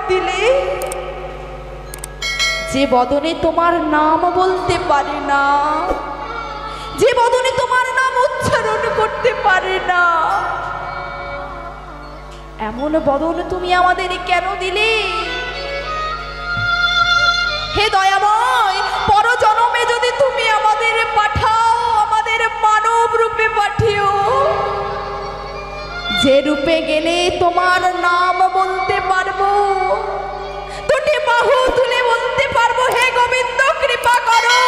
দিলে, যে বদনে তোমার নাম বলতে পারে না, যে বদনে তোমার নাম উচ্চারণ করতে পারে না, এমন বদন তুমি আমাদের কেন দিলে? হে দয়াময়, পরজন্মে যদি তুমি আমাদের পাঠাও, আমাদের মানব রূপে পাঠিও, যে রূপে গেলে তোমার নাম বলতে পারবো, দুটি বাহু তুলে বলতে পারবো, হে গোবিন্দ কৃপা করো।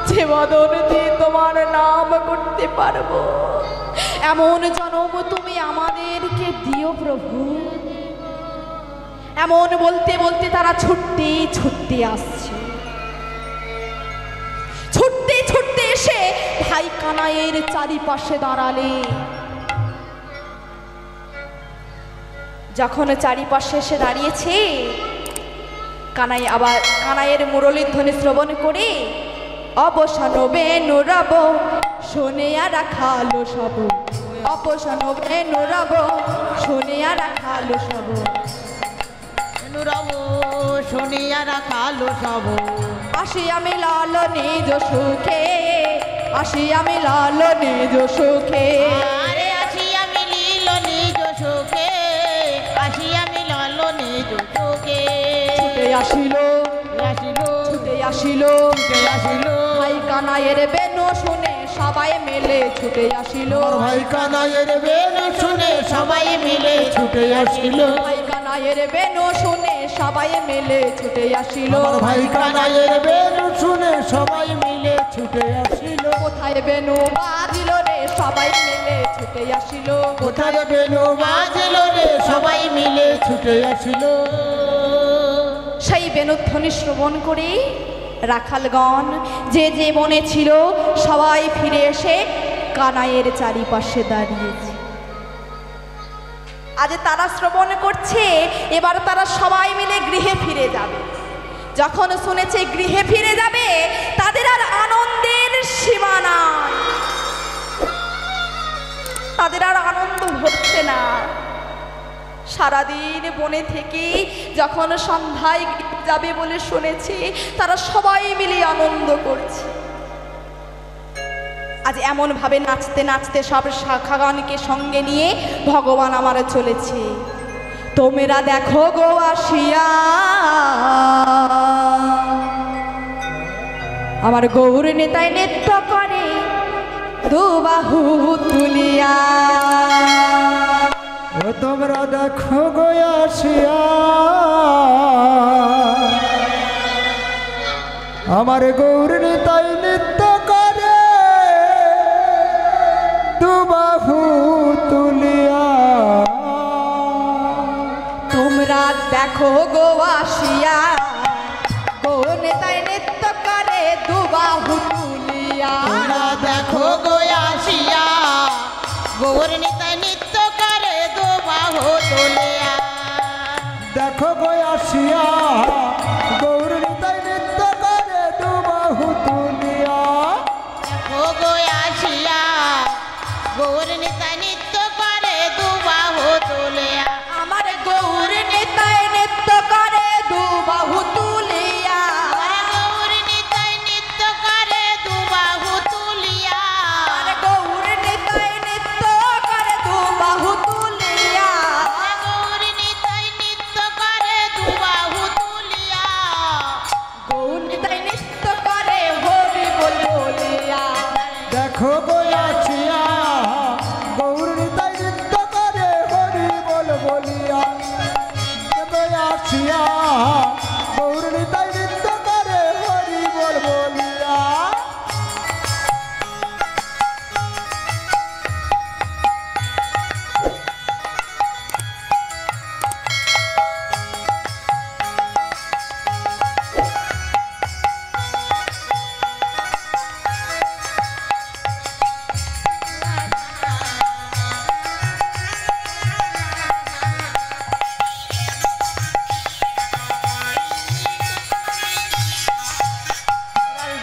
যে বদন দিয়ে তোমার নাম করতে পারবো, এমন জন্ম তুমি আমাদেরকে দিও প্রভু। এমন বলতে বলতে তারা ছুটতে ছুটতে আসছে। ছুটতে ছুটতে এসে ভাই কানাইয়ের চারিপাশে দাঁড়ালে। যখন চারিপাশে এসে দাঁড়িয়েছে, কানাই আবার কানাইয়ের মুরলীর ধ্বনি শ্রবণ করে অবসান বেনু রব শোনেয়া রাখালো সব, অবসান বেনু রব শোনেয়া রাখালো সব, রব শুনিয়া রাখালো সব। আসি আমি লাল নিজ সুখে, আসি আমি লাল নিজ সুখে, আরে আসি আমি লীল নিজ সুখে, আসি আমি লাল নিজ সুখে। ছুটে আসিল, আসিল, ছুটে আসিল, ছুটে আসিল। ভাই কানাইয়ের বেনু শুনে সবাই মিলে ছুটে আসিল, ভাই কানাইয়ের বেনু শুনে সবাই মিলে ছুটে আসিল। ভাই কানাইয়ের বেনু শুনে সবাই মিলে ছুটে আসিল, ভাই কানাইয়ের বেনু শুনে সবাই মিলে ছুটে আসিল। কোথায় বেনু বাজিল রে, সবাই মিলে ছুটে আসিল, কোথায় বেনু বাজিল রে, সবাই মিলে ছুটে আসিল। সেই বেনুধ্বনি শ্রবণ করে রাখালগণ যে যে বনে ছিল সবাই ফিরে এসে কানাইয়ের চারিপাশে দাঁড়িয়েছে। আজ তারা শ্রবণ করছে, এবার তারা সবাই মিলে গৃহে ফিরে যাবে। যখন শুনেছে গৃহে ফিরে যাবে, তাদের আর আনন্দের সীমা নাই, তাদের আর আনন্দ হচ্ছে না। সারাদিন বনে থেকে যখন সন্ধ্যায় যাবে বলে শুনেছি, তারা সবাই মিলে আনন্দ করছে। আজ এমন ভাবে নাচতে নাচতে সব শাখাগণকে সঙ্গে নিয়ে ভগবান আমার চলেছে। তোমরা দেখো গো আসিয়া আমার গৌর নেতায় নৃত্য করে দুবাহু তুলিয়া। তোমরা দেখো গো আসিয়া আমার গৌর নিতাই নৃত্য করে দুবাহু তুলিয়া। তোমরা দেখো গো আসিয়া গৌর নেতায় নৃত্য করে দুবাহু তুলিয়া। তোমরা দেখো গো আসিয়া গৌর নিতাই নৃত্য করে দুবাহু তুলিয়া। দেখো গো আসিয়া গৌর নিতাই নৃত্য করে দুবাহু তুলিয়া। দেখো গো আসিয়া গৌর নিতাই নৃত্য করে দুবাহু তুলিয়া। আমার গৌর নেতায় নৃত্য করে দুবাহু তুলিয়া। গৌর নিতাই নৃত্য করে দুবাহু তুলিয়া। আমার গৌর নেতায় নৃত্য করে দুবাহু তুলিয়া। গৌর নিতাই নৃত্য করে দুবাহু তুলিয়া। গৌর নেতায় নৃত্য করে হরি বল বলিয়া। দেখো গো আসিয়া গৌর নিতাই নৃত্য করে হরি বল বলিয়া। আসিয়া গৌর নিতাই নৃত্য করে হরি বল বলিয়া।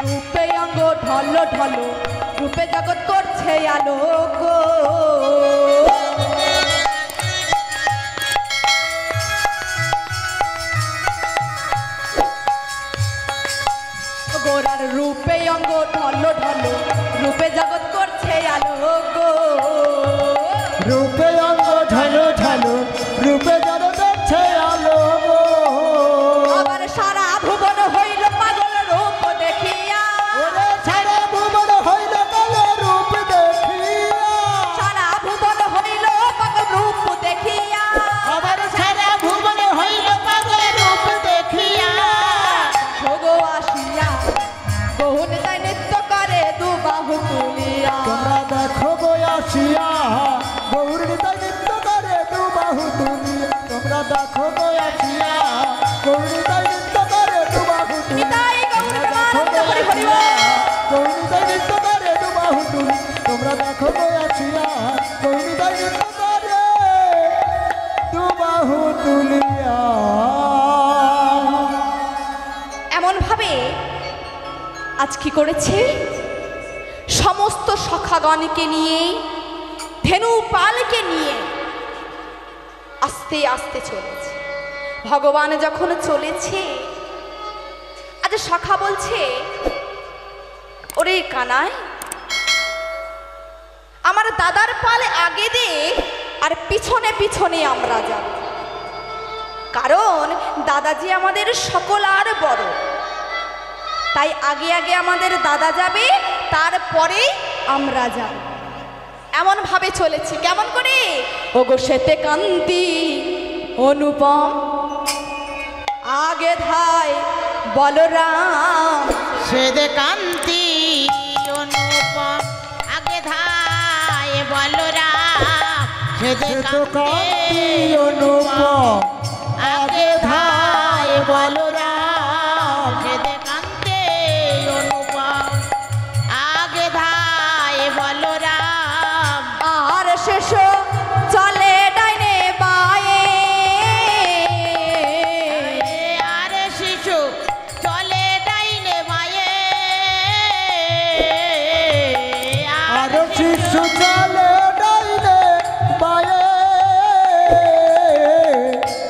রূপে অঙ্গ ঢলো ঢলো রূপে জগৎ করছে আলোক। গোরার রূপে অঙ্গ ঢলো ঢলো রূপে জগৎ করছে আলো গো রূপে অঙ্গ ঝালো ঝালো রূপে যেন দেখছে আলো গো। আবার সারা ভুবন হইল পাগল রূপ দেখিয়া ওরে সারা ভুবন হইল কালো রূপ দেখিয়া, সারা ভুবন হইল পাগল রূপ দেখিয়া আবার সারা ভুবন হইল পাগল রূপ দেখিয়া ভোগো আসিয়া বহুন তাই নৃত্য করে দু বাহু তুলিয়া তোমরা দেখো গো আসিয়া গৌর নিতাই নৃত্য করে দু বাহু তুলিয়া। তোমরা দেখো গো আসিয়া গৌর নিতাই নৃত্য করে দু বাহু তুলিয়া। নিতাই গৌর প্রেমানন্দ হরি হরি বল। গৌর নিতাই নৃত্য করে দু বাহু তুলি। তোমরা দেখো গো আসিয়া গৌর নিতাই নৃত্য করে দু বাহু তুলিয়া। এমন ভাবে আজ কি করেছে সমস্ত সখাগণকে নিয়ে ধেনু পালকে নিয়ে আস্তে আস্তে চলেছে। ভগবান যখন চলেছে আজ সখা বলছে ওরে কানাই আমার দাদার পালে আগে দে আর পিছনে পিছনে আমরা যাব, কারণ দাদাজি আমাদের সকল আর বড়, তাই আগে আগে আমাদের দাদা যাবে তারপরে আমরা যাব। এমন ভাবে চলেছি কেমন করে ওগো শ্বেতে কান্তি অনুপম আগে ধায় বলরাম শ্বেতে কান্তি অনুপম আগে ধায় বলরাম শ্বেতে কান্তি অনুপম আগে ধায় বলরাম শ্বেতে কান্তি অনুপম আগে ধায় বলরাম আর শেষ চলে ডাইনে বায়ে আর শিশু চলে ডাইনে বায়ে আর শিশু চলে ডাইনে বায়ে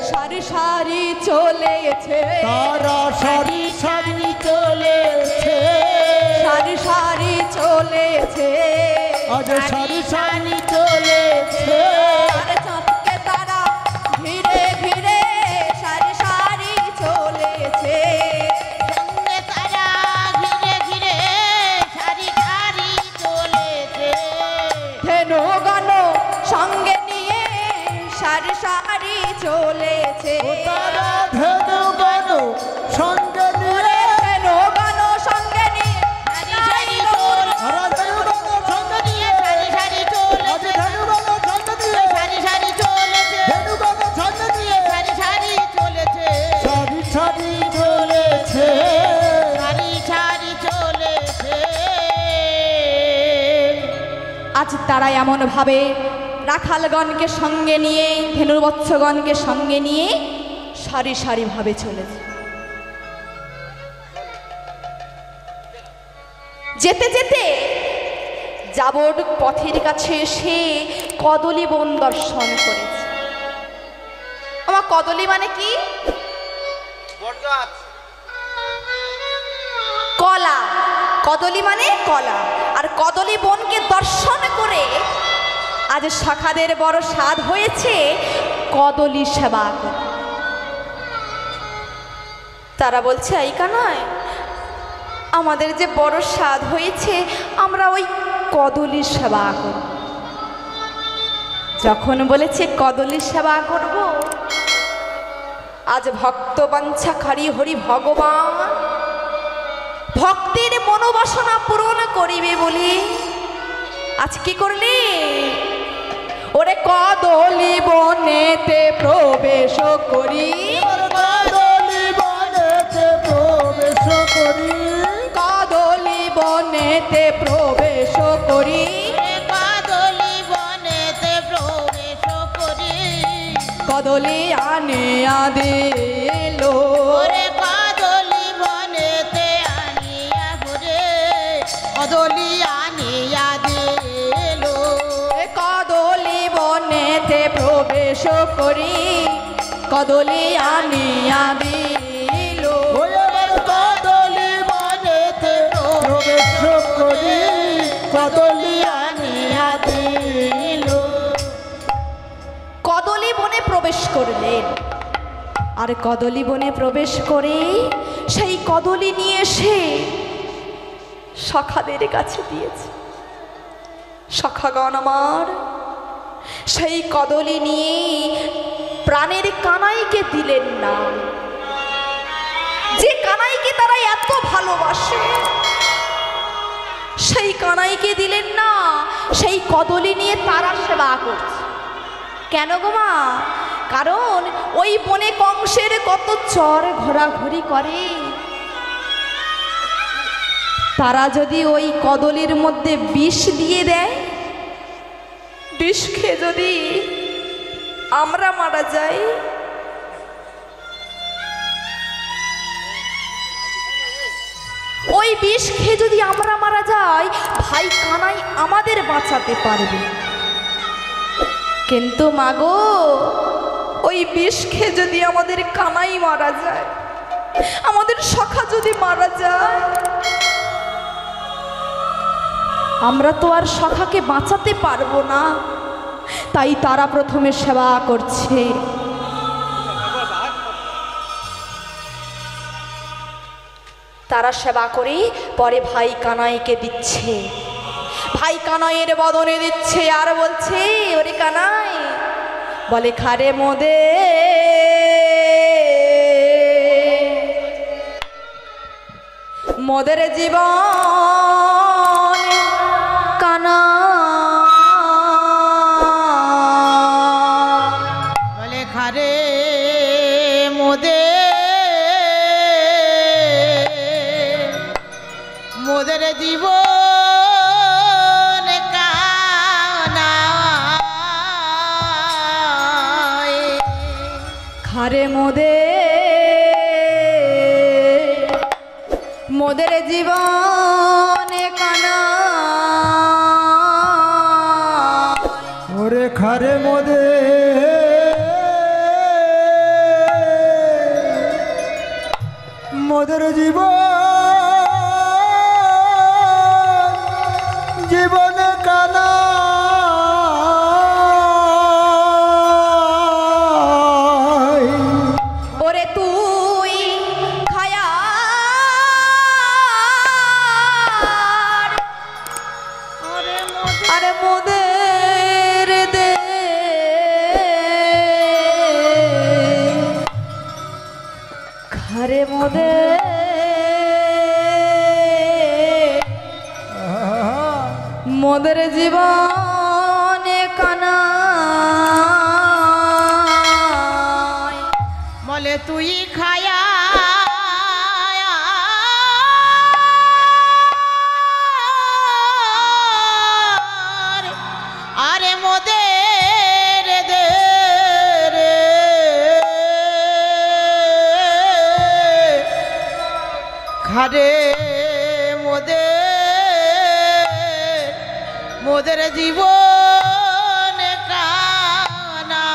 সারি সারি চলেছে তারা সারি সারি চলেছে। সারি সারি চলেছে আজ সারি সারি চলেছে। আর চাঁদকে তারা ঘিরে ঘিরে সারি সারি চলেছে সঙ্গে তারা ঘিরে ঘিরে সারি সারি চলেছে ধেনু গণ সঙ্গে নিয়ে সারি সারি চলেছে ও তারা ধেনু গণ সঙ্গে নিয়ে, ধেনু গণ সঙ্গে নিয়ে সারি সারি চলেছে তারা ধেনু গণ সঙ্গে নিয়ে, সারি সারি আজ চলেছে ধেনু গণ সঙ্গে নিয়ে, সারি সারি চলেছে ধেনু গণ সঙ্গে নিয়ে সারি সারি চলেছে সারি সারি চলেছে। সারি সারি চলেছে আজ তারা এমন ভাবে রাখালগণকে সঙ্গে নিয়ে ধেনুবৎসগণকে সঙ্গে নিয়ে সারি সারি ভাবে চলেছে। যেতে যেতে যাবর পথের কাছে এসে কদলী বন দর্শন করেছে। আমার কদলী মানে কি? কলা। কদলী মানে কলা। আর কদলী বনকে দর্শন করে আজ সখাদের বড় স্বাদ হয়েছে কদলী সেবা করে। তারা বলছে এই কানাই আমাদের যে বড় স্বাদ হয়েছে আমরা ওই কদলী সেবা করব। যখন বলেছে কদলী সেবা করব, আজ ভক্তবাঞ্ছাকারী হরি ভগবান ভক্তের মনোবাসনা পূরণ করিবে বলে আজ কি করলে ওরে কদলী বনেতে প্রবেশ করি, কদলী বনেতে প্রবেশ করি, কদলী বনেতে প্রবেশ করি, কদলী বনেতে প্রবেশ করি কদলী আনিয়া দিলো ওরে কদলী বনেতে আনিয়া ঘুরে কদলী আনিয়া দিল কদলী বনেতে প্রবেশ করি, কদলী আনিয়া দিলো ওই আমার কদলী বনেতে কদলি আনিয়া দিল। কদলী বনে প্রবেশ করলেন, আর কদলী বনে প্রবেশ করে সেই কদলী নিয়ে এসে সখাদের কাছে দিয়েছে। সখাগণ আমার, সেই কদলী নিয়ে প্রাণের কানাইকে দিলেন না, যে কানাইকে তারা এত ভালোবাসে সেই কানাইকে দিলেন না, সেই কদলী নিয়ে তারা সেবা করছে। কেন গো মা? কারণ ওই বনে কংসের কত চর ঘোরাঘুরি করে, তারা যদি ওই কদলীর মধ্যে বিষ দিয়ে দেয়, বিষ খেয়ে যদি আমরা মারা যাই, ওই বিষ খেয়ে যদি আমরা মারা যাই, ভাই কানাই আমাদের বাঁচাতে পারবে। কিন্তু মাগো, ওই বিষ খেয়ে যদি আমাদের কানাই মারা যায়, আমাদের সখা যদি মারা যায়, আমরা তো আর সখাকে বাঁচাতে পারবো না। তাই তারা প্রথমে সেবা করছে। তারা সেবা করে পরে ভাই কানাইকে দিচ্ছে, ভাই কানাইয়ের বদনে দিচ্ছে, আর বলছে, ওরে কানাই, বলে খারে মোদে মোদের জীবন কানা, বলে খারে মোদে মোদের জীবন কানাই। খারে মোদে মোদের জীবন কানা, ওরে খারে মোদে মোদের জীবন কানা। ওরে তুই খায়া আরে মোদের দে, খারে মোদের মোদের জীবন কানা, বলে তুই খায়া আরে মোদের দে রে, খারে মোদের জীবন কানা।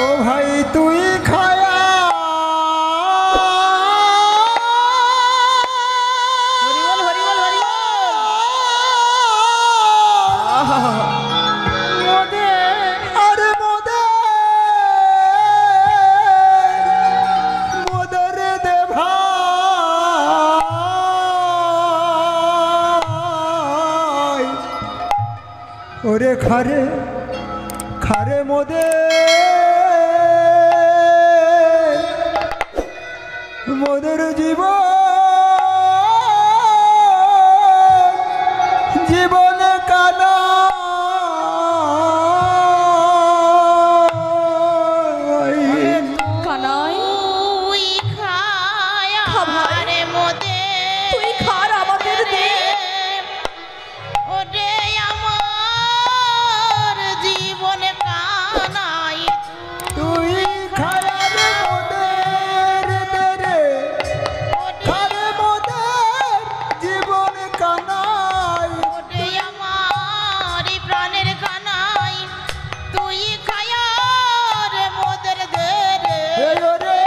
ও ভাই তুই খায়া হরিবল হরিবল হরিবল মোদের আরে মোদের দে ভাই। ওরে খারে খারে মোদের জীবন কানা। কানাই তুই খায়া খা ভাই। আরে মোদের তুই খার আমাদের দে, ওরে আমার জীবন কানাই। তুই খায়ার মোদের দে রে, খারে মোদের জীবন কানাই। ওরে আমার প্রাণের কানাই, তুই খায়া রে মোদের দে রে, রে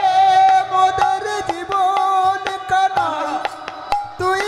মোদের জীবন কানাই, তুই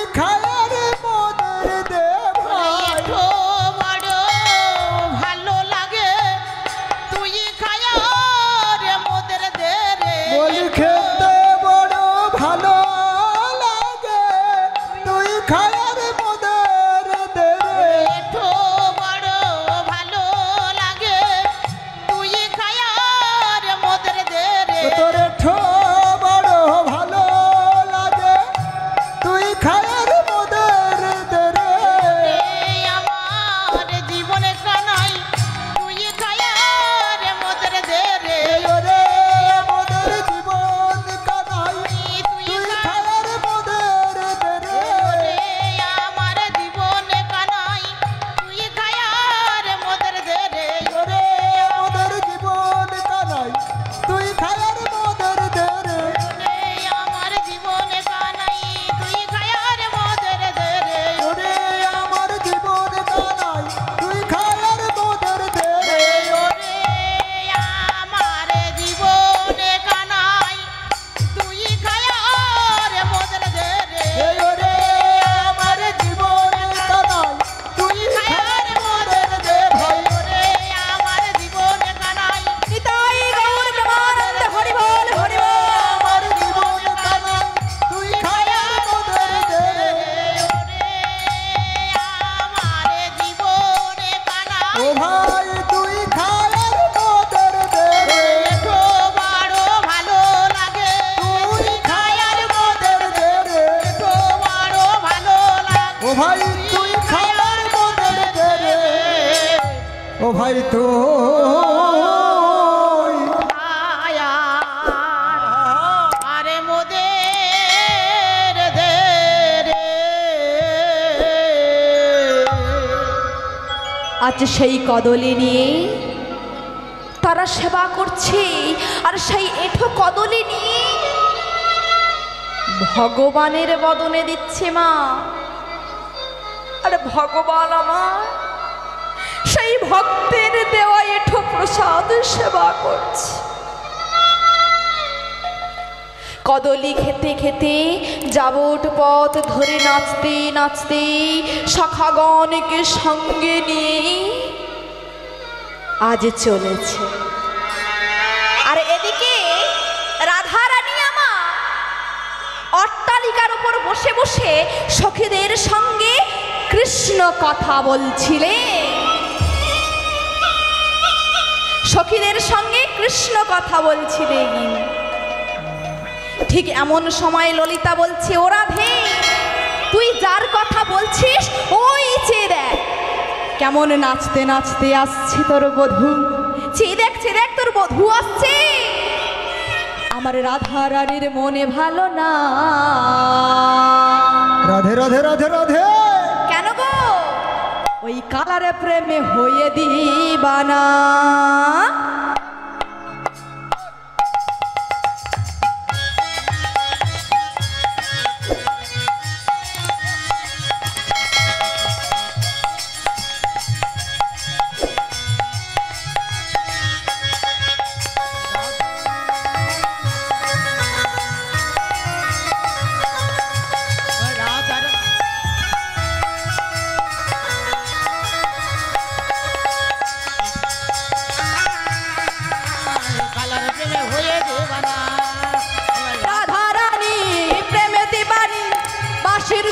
ও ভাই তুই খাবার মনের দেরে ও ভাই তো আরে মোদের দে রে। আজ সেই কদলি নিয়ে তারা সেবা করছে, আর সেই এঁঠো কদলি নিয়ে ভগবানের বদনে দিচ্ছে মা। আর ভগবান আমার সেই ভক্তের দেওয়া এঁঠো প্রসাদ সেবা করছে। কদলি খেতে খেতে যাবট পথ ধরে নাচতে নাচতে শাখাগণকে সঙ্গে নিয়ে আজ চলেছে। আর এদিকে রাধারানী আমার অট্টালিকার উপর বসে বসে সখীদের সঙ্গে কৃষ্ণ কথা বলছিলেন। সখীদের সঙ্গে কৃষ্ণ কথা বলছিলেন। ঠিক এমন সময় ললিতা বলছে, ও রাধে, তুই যার কথা বলছিস ওই চেয়ে দেখ কেমন নাচতে নাচতে আসছে তোর বধূ। চেয়ে দেখ তোর বধূ আসছে। আমার রাধা রানীর মনে ভালো না। রাধে রাধে রাধে রাধে। কেন গো? ওই কালারে প্রেমে হয়ে দিবানা।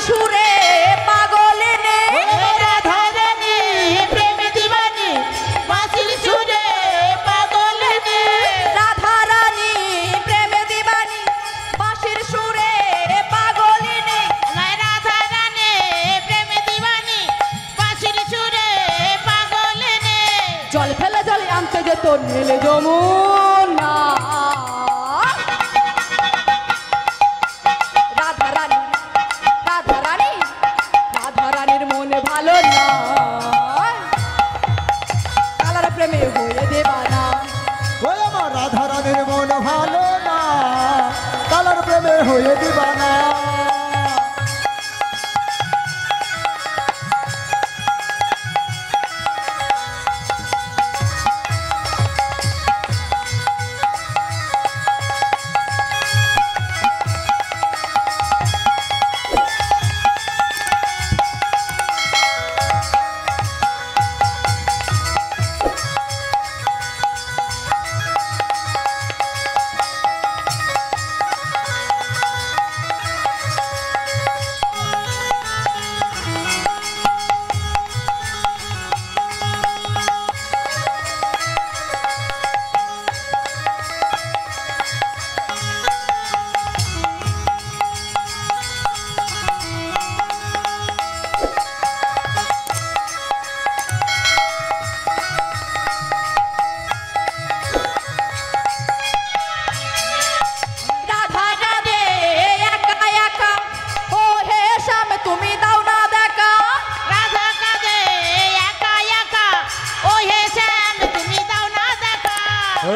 সুরে পাগল নে রাধা রানী প্রেম দিবানি বাঁশির সুরে পাগল নে। রাধা রানী প্রেম দিবানি বাঁশির সুরে পাগল নে। রাধা রানী প্রেম দিবানি বাঁশির সুরে পাগল নে। জল ফেলে জলে আনতে যেত নীল যমুনা। ভালো না কালার প্রেমে হয়ে দেবানা। ওই আমার রাধা রানীর মন ভালো না, কালার প্রেমে হয়ে দিবানা।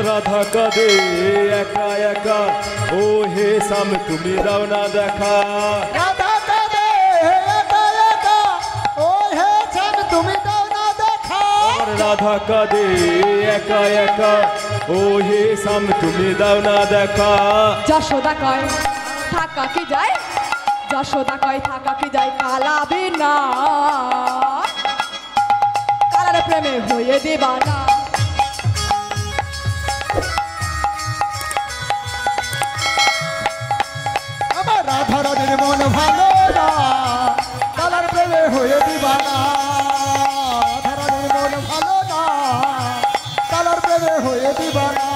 রাধা কাঁদে একা একা, ও হে শ্যাম তুমি দাও না দেখা। রাধা কাঁদে একা একা, ও হে শ্যাম তুমি দাও না দেখা। রাধা কাঁদে একা একা, ও হে শ্যাম তুমি দাও না দেখা। যশোদা কয় থাকা কি যায়, যশোদা কয় থাকা কি যায়, কালাবে না কালার প্রেমে হয়ে দেবানা। রাধা রানীর মন ভালো না, কালার প্রেমে হয়ে দিবানা। রাধা রানীর মন ভালো না, কালার প্রেমে হয়ে দিবানা।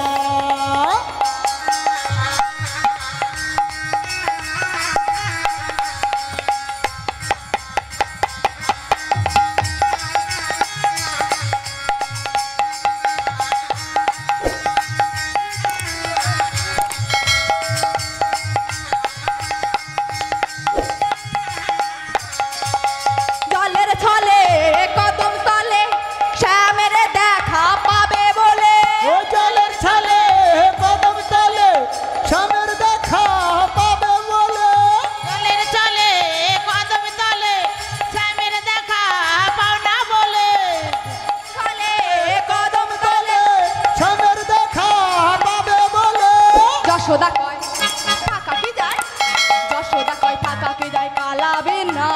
পালাবে না,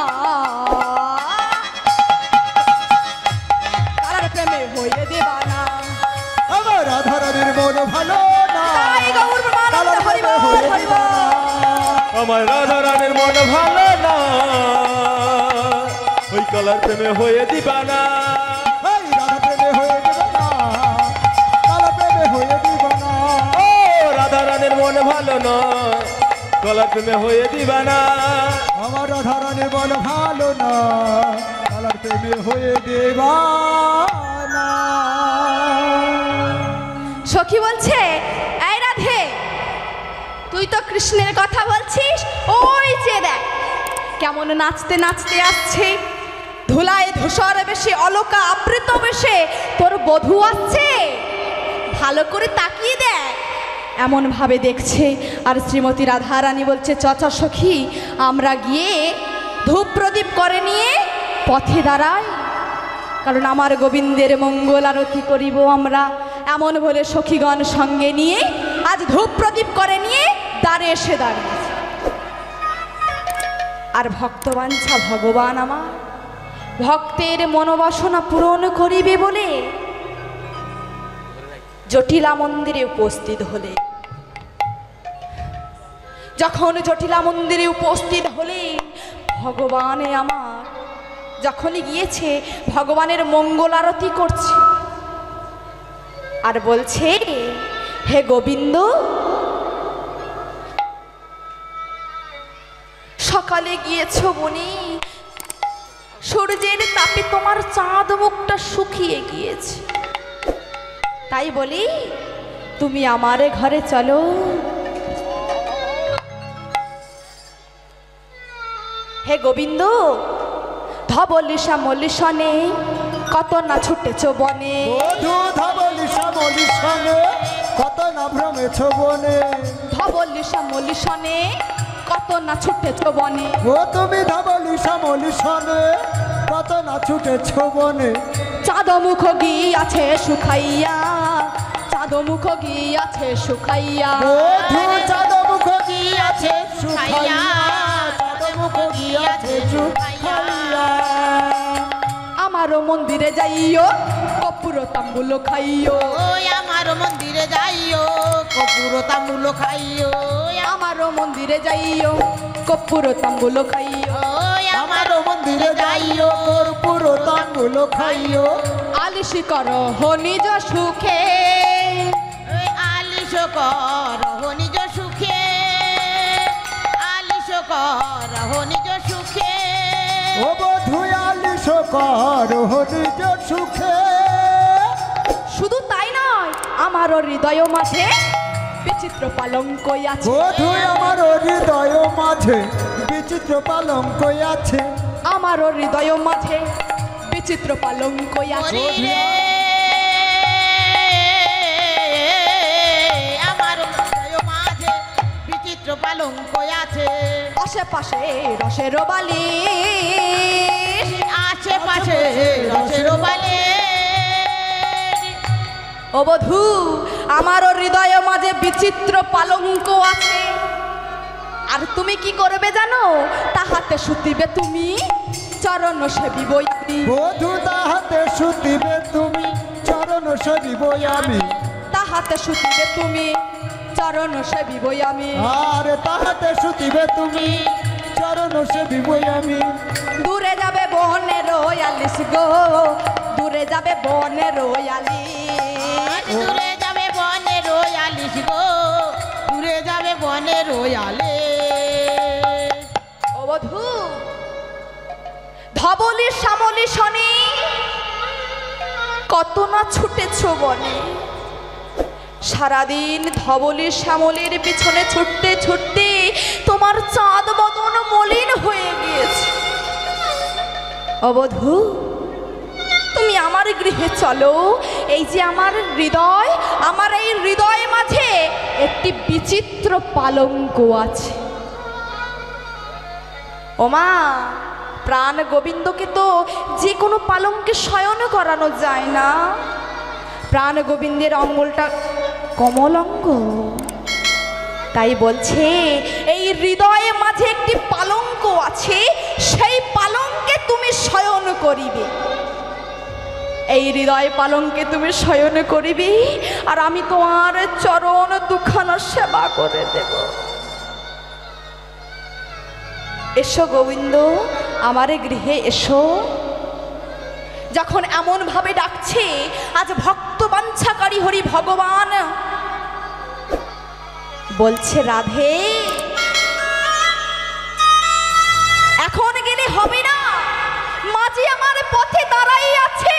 কালার প্রেমে হয়ে দিবানা। আমার রাধারানীর মন ভালো না, তাই গৌর প্রেমানন্দ কালার হরি প্রেমে বল, হয়ে হরি দিবা বল। না। আমার রাধা রানীর মন ভালো না, ওই কালার প্রেমে হয়ে দিবা না। এই রাধা প্রেমে হয়ে দিবা না, কালার প্রেমে হয়ে দিবা না। ও রাধা রানীর মন ভালো না, কালার প্রেমে হয়ে দিবা না। আমার রাধারানীর মন ভালো না, কালার প্রেমে হয়ে দিবা না। সখী বলছে, এই রাধে, তুই তো কৃষ্ণের কথা বলছিস, ওই যে দেখ কেমন নাচতে নাচতে আসছে, ধুলায় ধূসর বেশে অলকা আবৃত বেশে তোর বধূ আসছে, ভালো করে তাকিয়ে দেখ। এমন ভাবে দেখছে, আর শ্রীমতী রাধারানী বলছে, চচা সখী, আমরা গিয়ে ধূপ প্রদীপ করে নিয়ে পথে দাঁড়াই, কারণ আমার গোবিন্দের মঙ্গল আরতি করিব আমরা। এমন বলে সখীগণ সঙ্গে নিয়ে আজ ধূপ প্রদীপ করে নিয়ে দ্বারে এসে দাঁড়িয়েছে। আর ভক্তবাঞ্ছা ভগবান আমার ভক্তের মনোবাসনা পূরণ করিবে বলে জটিলা মন্দিরে উপস্থিত হলে, যখন জটিলা মন্দিরে উপস্থিত হলে ভগবানে আমার যখনই গিয়েছে ভগবানের মঙ্গল আরতি করছে, আর বলছে, হে গোবিন্দ, সকালে গিয়েছো বনি, সূর্যের তাপে তোমার চাঁদ মুখটা শুকিয়ে গিয়েছে, তাই বলি তুমি আমার ঘরে চলো। হে গোবিন্দ, ধবলি শ্যামলি সনে কত না ছুটেছ বনে, বধূ ধবলি শ্যামলি সনে কত না ভ্রমেছ বনে। ধবলি শ্যামলি সনে কত না ছুটেছ বনে, ও তুমি ধবলি শ্যামলি সনে কত না ছুটেছ বনে। চাঁদ মুখ গিয়াছে শুকাইয়া, চাঁদ মুখ গিয়াছে শুকাইয়া, বধূ চাঁদ মুখ গিয়াছে শুকাইয়া, চাঁদ মুখ গিয়াছে শুকাইয়া। আমারও মন্দিরে যাইও কপুর তাম্বুল খাইও, ওই আমার মন্দিরে যাইও কপুর তাম্বুল খাইও, আমারও মন্দিরে যাইও কপুর তাম্বুল খাইও, ওই আমার আমার মন্দিরে যাইও কর্পূর তাম্বুল খাইও। আলিশি করো হো নিজ সুখে, ওই আলিশ কর নিজ সুখে, আলিশ কর নিজ সুখে। ও বধূ আলিশ কর নিজ সুখে। শুধু তাই নয়, আমারও হৃদয় মাঝে বিচিত্র পালঙ্ক আছে, বধূ আমার হৃদয় মাঝে বিচিত্র পালঙ্ক আছে। আমারও হৃদয় মাঝে বিচিত্র পালঙ্ক আছে, রে আমার হৃদয় মাঝে বিচিত্র পালঙ্ক আছে, আশেপাশে রসের বালি, আশেপাশে রসের বালে। ও বধূ, আমারও হৃদয় মাঝে বিচিত্র পালঙ্ক আছে, আর তুমি কি করবে জানো, তাহাতে শুতিবে তুমি, চরণ সেবিব আমি, বধূ তাহাতে শুতিবে তুমি, চরণ সেবিব আমি। তাহাতে শুতিবে তুমি, চরণ সেবিব আমি, আর তাহাতে শুতিবে তুমি, চরণ সেবিব আমি। দূরে যাবে বনের রয়ালিস গো, দূরে যাবে বনের রয়ালিস, দূরে যাবে বনে রয়ালিস গো, দূরে যাবে বনে রয়ালে। ও বধূ, ধবলি শ্যামলি শনি কত না ছুটেছ বনে, সারাদিন ধবলি শ্যামলির পিছনে ছুটতে ছুটতে তোমার চাঁদ বদন মলিন হয়ে গিয়েছে। অবধূ, তুমি আমার গৃহে চলো, এই যে আমার হৃদয়, আমার এই হৃদয় মাঝে একটি বিচিত্র পালঙ্ক আছে। ওমা, প্রাণ গোবিন্দকে তো যে কোনো পালঙ্কে শয়ন করানো যায় না, প্রাণ গোবিন্দের অঙ্গলটা কমল অঙ্গ, তাই বলছে এই হৃদয়ে মাঝে একটি পালঙ্ক আছে, এই হৃদয় পালঙ্কে তুমি শয়ন করিবি, আর আমি তোমার চরণ দুখানা সেবা করে দেব। এসো গোবিন্দ, আমারে গৃহে এসো। যখন এমন ভাবে ডাকছে, আজ ভক্ত বাঞ্ছাকারী হরি ভগবান বলছে, রাধে এখন গেলে হবে না, মাঝি আমার পথে দাঁড়াই আছে।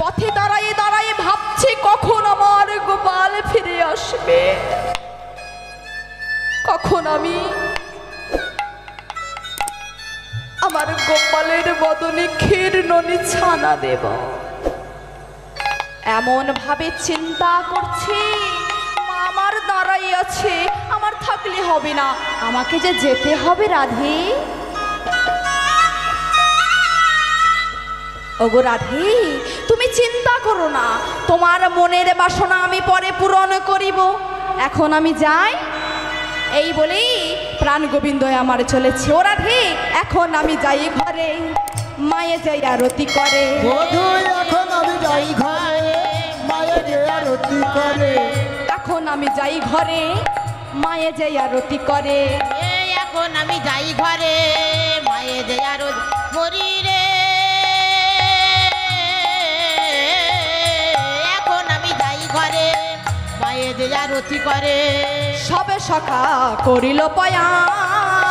পথে দাঁড়ায়ে দাঁড়ায়ে ভাবছে কখন আমার গোপাল ফিরে আসবে, কখন আমি আমার গোপালের বদনে ক্ষীর ননি ছানা দেব। এমন ভাবে চিন্তা করছে, মা আমার দাঁড়াই আছে, আমার থাকলে হবে না, আমাকে যে যেতে হবে রাধে। ওগো রাধে, তুমি চিন্তা করো না, তোমার মনের বাসনা আমি পরে পূরণ করিব, এখন আমি যাই। এই বলেই প্রাণ গোবিন্দ আমার চলেছে। ও রাধে, এখন আমি যাই ঘরে, মায়ে যাই আরতি করে। বধূ এখন আমি যাই ঘরে, মায়ে যে আরতি করে। এখন আমি যাই ঘরে, মায়ে যাই আরতি করে। এখন আমি যাই ঘরে, মায়ে যে আরো মরি রে। এখন আমি যাই ঘরে, মায়ে যে আরতি করে। সবে সখা করিল পয়া,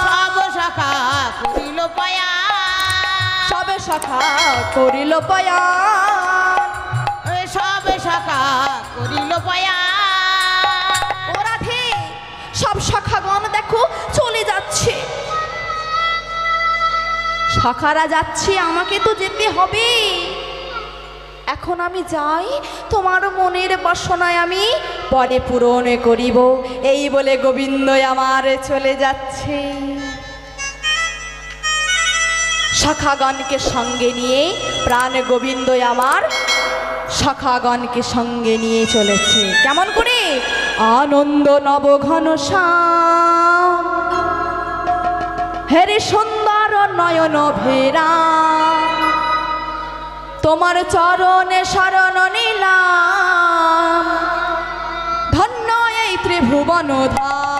সব সখা করিল পয়া, সবে সখা করিল পয়া। সব সখা করিল পয়া। ও রাধে, সব সখাগণ দেখো চলে যাচ্ছে। সখারা যাচ্ছে, আমাকে তো যেতে হবে। এখন আমি যাই, তোমার মনের বাসনায় আমি পরে পূরণ করিব। এই বলে গোবিন্দ আমার চলে যাচ্ছে। সখাগণকে সঙ্গে নিয়ে প্রাণ গোবিন্দ আমার সখাগণকে সঙ্গে নিয়ে চলেছে। কেমন করে? আনন্দ নব ঘন শ্যাম, হেরে সুন্দর নয়ন ভেরা, তোমার চরণে শরণ নিলাম, ধন্য এই ত্রিভুবন ধাম।